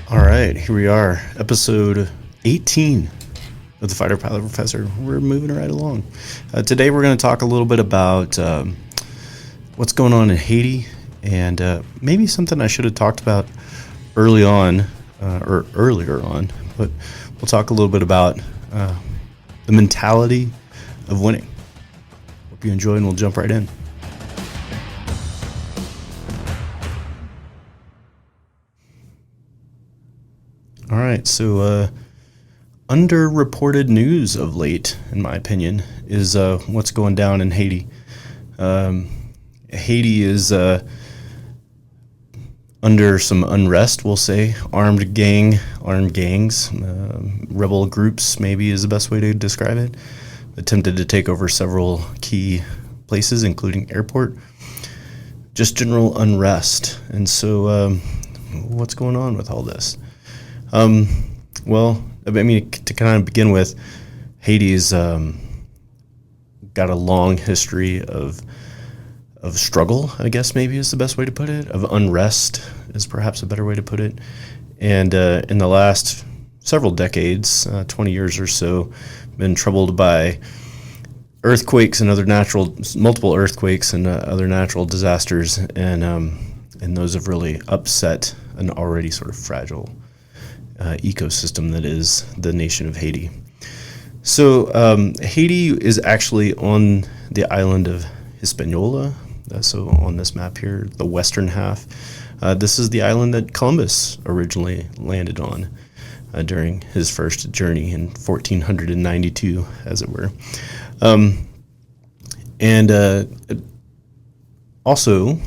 All right, here we are, episode 18 of the Fighter Pilot Professor. We're moving right along. Today we're going to talk a little bit about what's going on in Haiti and maybe something I should have talked about early on or earlier on, but we'll talk a little bit about the mentality of winning. Hope you enjoy and we'll jump right in. All right, so underreported news of late, in my opinion, is what's going down in Haiti. Haiti is under some unrest, we'll say, armed gangs, rebel groups, maybe is the best way to describe it. Attempted to take over several key places, including airport. Just general unrest. And so, what's going on with all this? Well, I mean, to kind of begin with, Haiti's got a long history of struggle, I guess maybe is the best way to put it, of unrest is perhaps a better way to put it. And in the last several decades, 20 years or so, been troubled by earthquakes and multiple earthquakes and other natural disasters, and those have really upset an already sort of fragile ecosystem that is the nation of Haiti. So Haiti is actually on the island of Hispaniola. So on this map here, the western half. This is the island that Columbus originally landed on during his first journey in 1492, as it were. Also,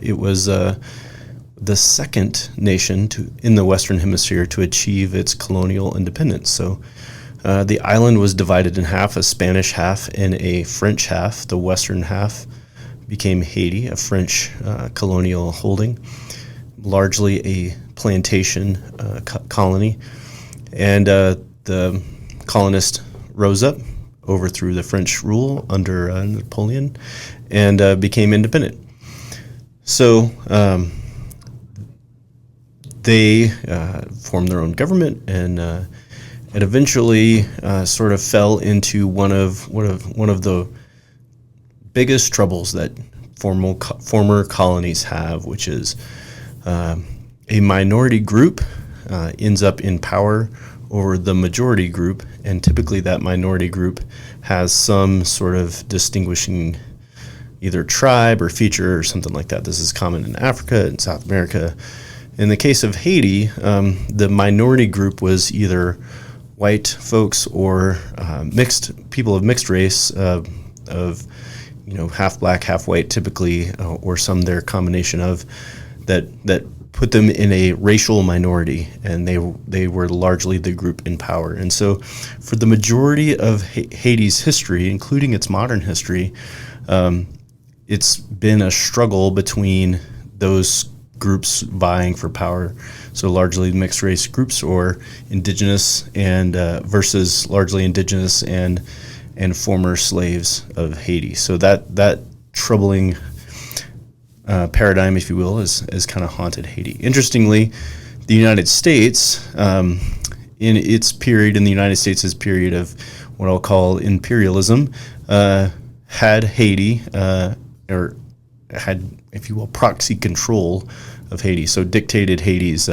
it was the second nation in the Western Hemisphere to achieve its colonial independence. So the island was divided in half, a Spanish half and a French half. The western half became Haiti, a French colonial holding, largely a plantation colony. And the colonists rose up, overthrew the French rule under Napoleon, and became independent. So they formed their own government, and it eventually sort of fell into one of the biggest troubles that former colonies have, which is a minority group ends up in power over the majority group, and typically that minority group has some sort of distinguishing either tribe or feature or something like that. This is common in Africa and South America. In the case of Haiti, the minority group was either white folks or mixed people of mixed race, of half black, half white, typically, or some their combination of that put them in a racial minority, and they were largely the group in power. And so, for the majority of Haiti's history, including its modern history, it's been a struggle between those groups vying for power, so largely mixed race groups or indigenous and versus largely indigenous and former slaves of Haiti. So that troubling paradigm, if you will, is kind of haunted Haiti. Interestingly, the United States, in its period, in the United States' period of what I'll call imperialism, had Haiti, or had, if you will, proxy control of Haiti. So dictated Haiti's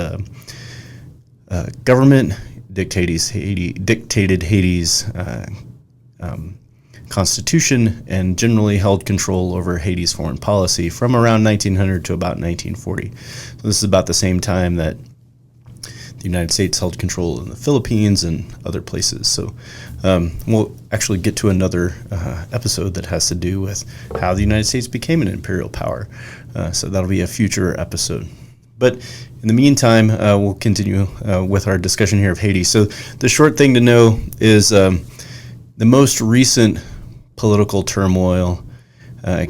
government, dictated Haiti's constitution, and generally held control over Haiti's foreign policy from around 1900 to about 1940. So this is about the same time that the United States held control in the Philippines and other places. So we'll actually get to another episode that has to do with how the United States became an imperial power. So that'll be a future episode. But in the meantime, we'll continue with our discussion here of Haiti. So the short thing to know is the most recent political turmoil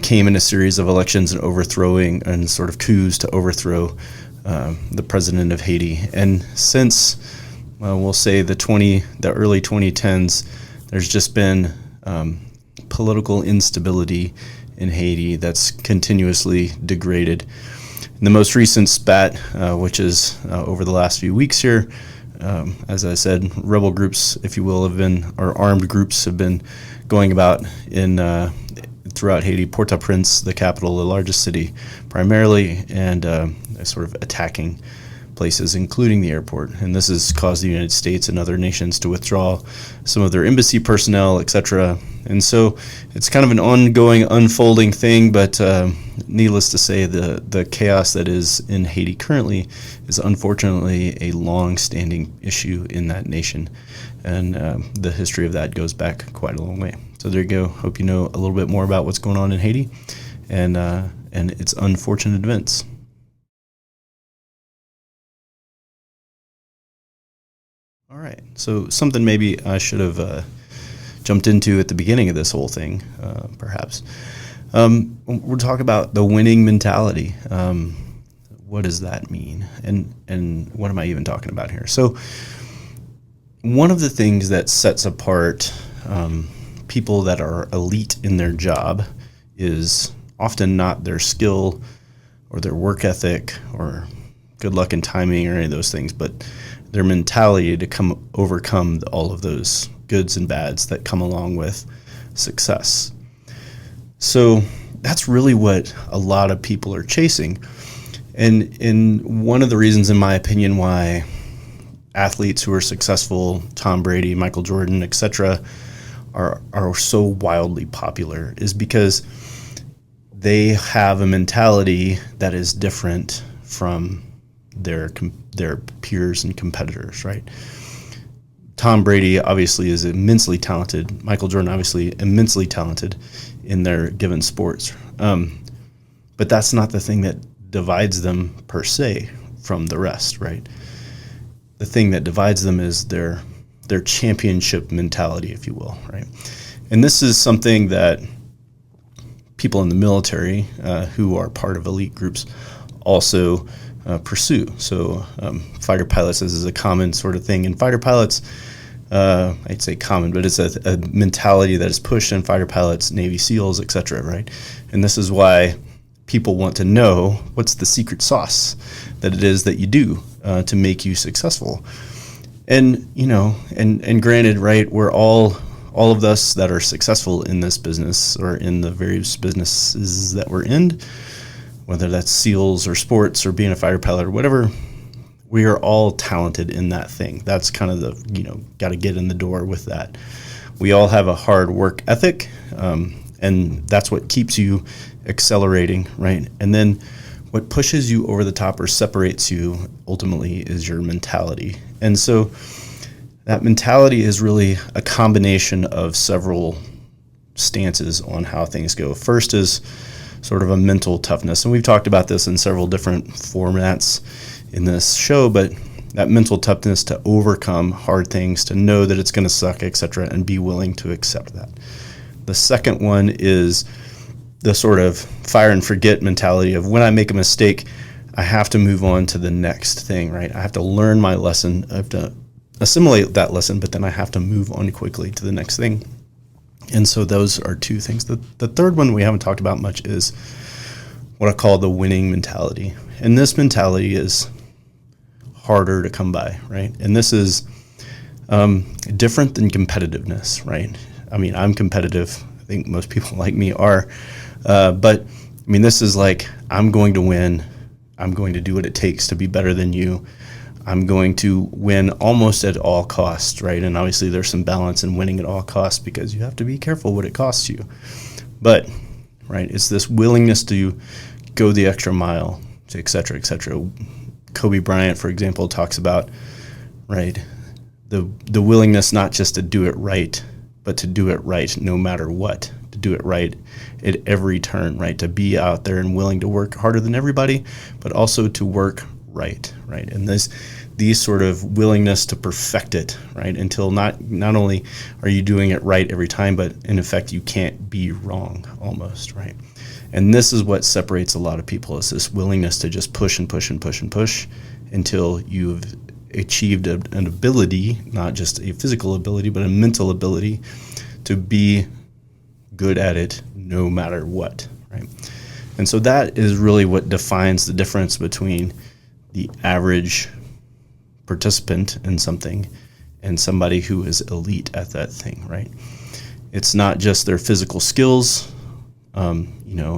came in a series of elections and overthrowing and sort of coups to overthrow the president of Haiti. And since, we'll say, the early 2010s, there's just been political instability in Haiti that's continuously degraded. In the most recent spat, which is over the last few weeks here, as I said, rebel groups, if you will, or armed groups have been going about throughout Haiti, Port-au-Prince, the capital, the largest city, primarily, and sort of attacking places, including the airport. And this has caused the United States and other nations to withdraw some of their embassy personnel, etc. And so it's kind of an ongoing, unfolding thing, but needless to say, the chaos that is in Haiti currently is unfortunately a long-standing issue in that nation. And the history of that goes back quite a long way. So there you go. Hope you know a little bit more about what's going on in Haiti and its unfortunate events. All right, so something maybe I should have jumped into at the beginning of this whole thing, perhaps. We're talking about the winning mentality. What does that mean? And what am I even talking about here? So one of the things that sets apart people that are elite in their job is often not their skill or their work ethic or good luck and timing or any of those things, but their mentality to overcome all of those goods and bads that come along with success. So that's really what a lot of people are chasing. And one of the reasons, in my opinion, why athletes who are successful, Tom Brady, Michael Jordan, etc., are so wildly popular is because they have a mentality that is different from their peers and competitors, right? Tom Brady obviously is immensely talented. Michael Jordan obviously immensely talented in their given sports. But that's not the thing that divides them per se from the rest, right? The thing that divides them is their championship mentality, if you will, right? And this is something that people in the military who are part of elite groups also pursue. So fighter pilots, this is a common sort of thing in fighter pilots. I'd say common, but it's a mentality that is pushed in fighter pilots, Navy SEALs, etc., right? And this is why people want to know what's the secret sauce that it is that you do to make you successful. And, and granted, right, we're all of us that are successful in this business or in the various businesses that we're in, whether that's SEALs or sports or being a fighter pilot or whatever, we are all talented in that thing. That's kind of the, got to get in the door with that. We all have a hard work ethic, and that's what keeps you accelerating, right? And then what pushes you over the top or separates you ultimately is your mentality. And so that mentality is really a combination of several stances on how things go. First is sort of a mental toughness. And we've talked about this in several different formats in this show, but that mental toughness to overcome hard things, to know that it's going to suck, etc., and be willing to accept that. The second one is the sort of fire and forget mentality of when I make a mistake, I have to move on to the next thing, right? I have to learn my lesson. I have to assimilate that lesson, but then I have to move on quickly to the next thing. And so those are two things. The third one we haven't talked about much is what I call the winning mentality. And this mentality is harder to come by, right? And this is different than competitiveness, right? I mean, I'm competitive. I think most people like me are. But, I mean, this is like, I'm going to win. I'm going to do what it takes to be better than you. I'm going to win almost at all costs, right? And obviously there's some balance in winning at all costs because you have to be careful what it costs you. But, right, it's this willingness to go the extra mile, et cetera, et cetera. Kobe Bryant, for example, talks about, right, the willingness not just to do it right, but to do it right no matter what, to do it right at every turn, right, to be out there and willing to work harder than everybody, but also to work right. And these sort of willingness to perfect it, right, until not only are you doing it right every time, but in effect you can't be wrong almost, right? And this is what separates a lot of people, is this willingness to just push and push and push and push until you've achieved an ability, not just a physical ability, but a mental ability to be good at it no matter what, right? And so that is really what defines the difference between the average participant in something and somebody who is elite at that thing, right? It's not just their physical skills,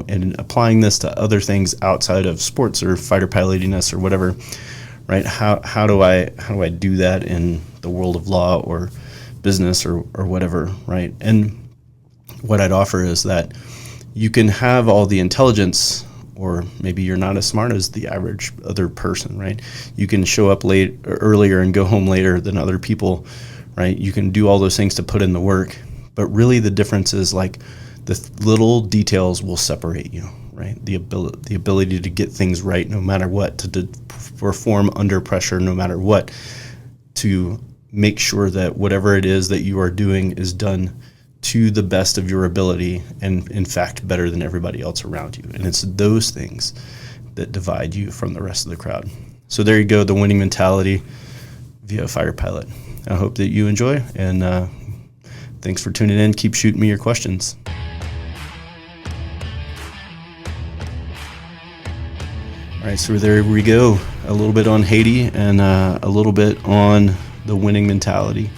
and applying this to other things outside of sports or fighter pilotiness or whatever, right? How do I do that in the world of law or business or whatever, right? And what I'd offer is that you can have all the intelligence, or maybe you're not as smart as the average other person, right? You can show up earlier and go home later than other people, right? You can do all those things to put in the work, but really the difference is like the little details will separate you, right? The ability to get things right no matter what, to perform under pressure no matter what, to make sure that whatever it is that you are doing is done to the best of your ability and, in fact, better than everybody else around you. And it's those things that divide you from the rest of the crowd. So there you go, the winning mentality via a fighter pilot. I hope that you enjoy, and thanks for tuning in. Keep shooting me your questions. All right, so there we go. A little bit on Haiti and a little bit on the winning mentality.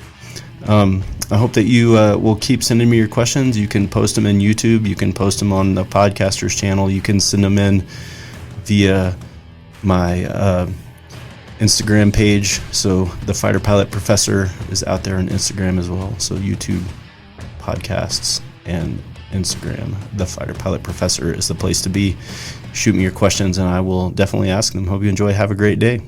I hope that you will keep sending me your questions. You can post them in YouTube. You can post them on the Podcasters channel. You can send them in via my Instagram page. So the Fighter Pilot Professor is out there on Instagram as well. So YouTube, podcasts, and Instagram. The Fighter Pilot Professor is the place to be. Shoot me your questions, and I will definitely ask them. Hope you enjoy. Have a great day.